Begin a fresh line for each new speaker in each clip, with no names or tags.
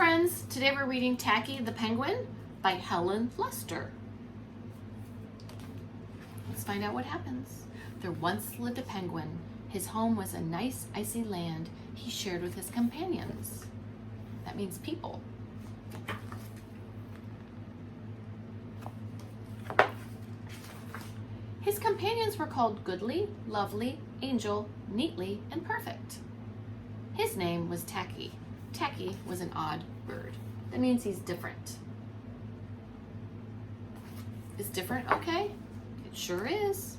friends, today we're reading Tacky the Penguin by Helen Lester. Let's find out what happens. There once lived a penguin. His home was a nice icy land he shared with his companions. That means people. His companions were called Goodly, Lovely, Angel, Neatly, and Perfect. His name was Tacky. Tacky was an odd bird. That means he's different. Is different okay? It sure is.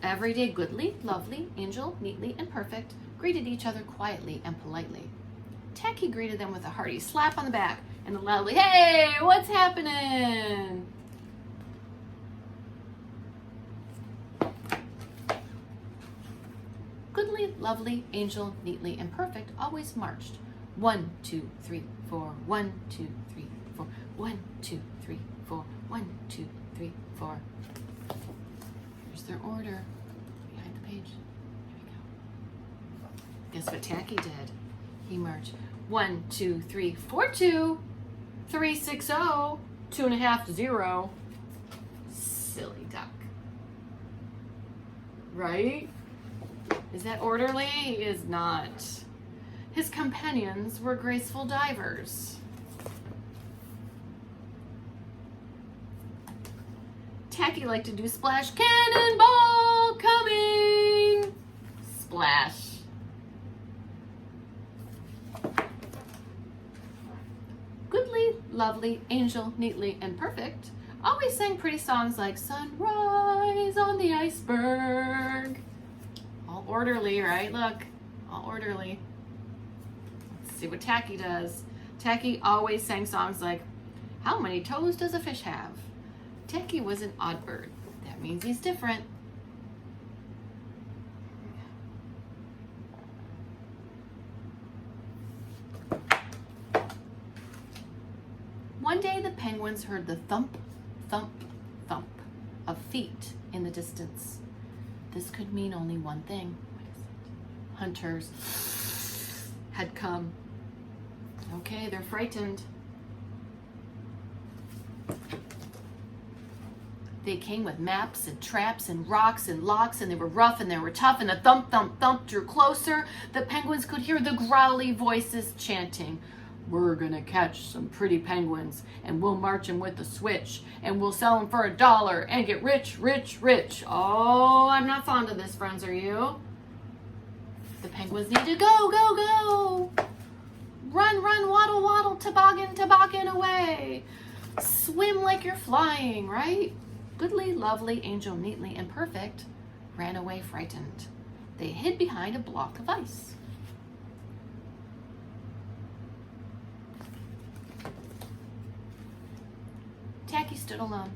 Every day, Goodly, Lovely, Angel, Neatly, and Perfect greeted each other quietly and politely. Tacky greeted them with a hearty slap on the back and a loudly, "Hey, what's happening?" Goodly, Lovely, Angel, Neatly, and Perfect always marched. 1, 2, 3, 4, 1, 2, 3, 4, 1, 2, 3, 4, 1, 2, 3, 4. Here's their order behind the page. Here we go. Guess what Tacky did? He marched 1, 2, 3, 4, 2, 3, 6, 0, 2.5 to 0. Silly duck. Right? Is that orderly? He is not. His companions were graceful divers. Tacky liked to do splash. Cannonball coming! Splash. Goodly, Lovely, Angel, Neatly, and Perfect always sang pretty songs like Sunrise on the Iceberg. All orderly, right? Look, all orderly. Let's see what Tacky does. Tacky always sang songs like, "How many toes does a fish have?" Tacky was an odd bird. That means he's different. One day the penguins heard the thump, thump, thump of feet in the distance. This could mean only one thing. What is it? Hunters had come. Okay, they're frightened. They came with maps and traps and rocks and locks, and they were rough and they were tough, and the thump, thump, thump drew closer. The penguins could hear the growly voices chanting, "We're gonna catch some pretty penguins, and we'll march them with a switch, and we'll sell them for $1 and get rich, rich, rich." Oh, I'm not fond of this, friends, are you? The penguins need to go, go, go. Run, run, waddle, waddle, toboggan, toboggan away. Swim like you're flying, right? Goodly, Lovely, Angel, Neatly, and Perfect ran away frightened. They hid behind a block of ice. Tacky stood alone.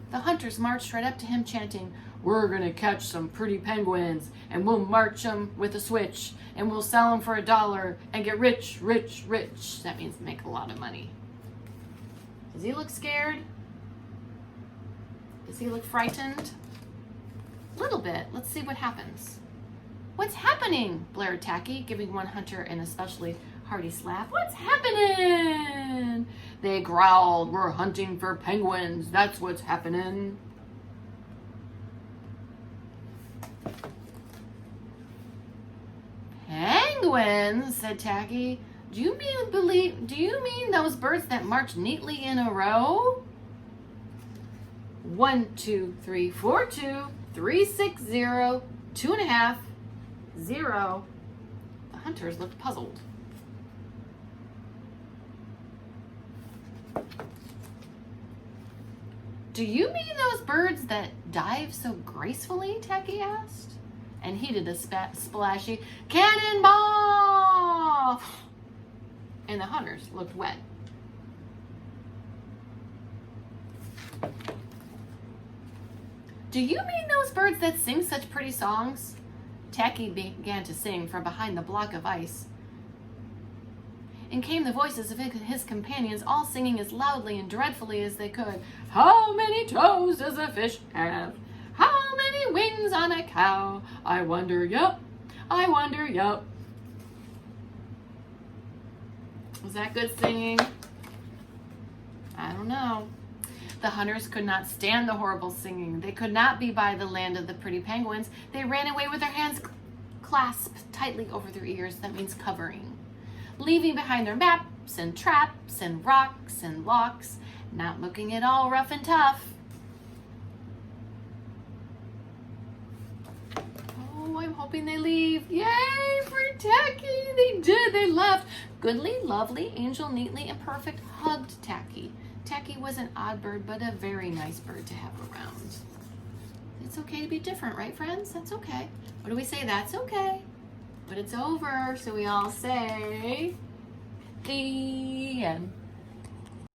The hunters marched right up to him chanting, "We're gonna catch some pretty penguins, and we'll march them with a switch, and we'll sell them for $1 and get rich, rich, rich." That means make a lot of money. Does he look scared? Does he look frightened? A little bit. Let's see what happens. "What's happening?" blared Tacky, giving one hunter an especially hearty slap. "What's happening?" They growled, "We're hunting for penguins. That's what's happening." "Penguins?" said Tacky. Do you mean those birds that march neatly in a row?" 1, 2, 3, 4, 2, 3, 6, 0, 2.5, 0. The hunters looked puzzled. "Do you mean those birds that dive so gracefully?" Tacky asked. And he did a splashy cannonball. And the hunters looked wet. "Do you mean those birds that sing such pretty songs?" Tacky began to sing from behind the block of ice. And came the voices of his companions, all singing as loudly and dreadfully as they could. "How many toes does a fish have? How many wings on a cow? I wonder, yup, I wonder, yup." Was that good singing? I don't know. The hunters could not stand the horrible singing. They could not be by the land of the pretty penguins. They ran away with their hands clasped tightly over their ears. That means covering. Leaving behind their maps and traps and rocks and locks, not looking at all rough and tough. Oh, I'm hoping they leave. Yay for Tacky. They did. They left. Goodly, lovely, angel, neatly, and perfect hugged Tacky. Tacky was an odd bird, but a very nice bird to have around. It's okay to be different, right, friends? That's okay. What do we say? That's okay. But it's over, so we all say, the end.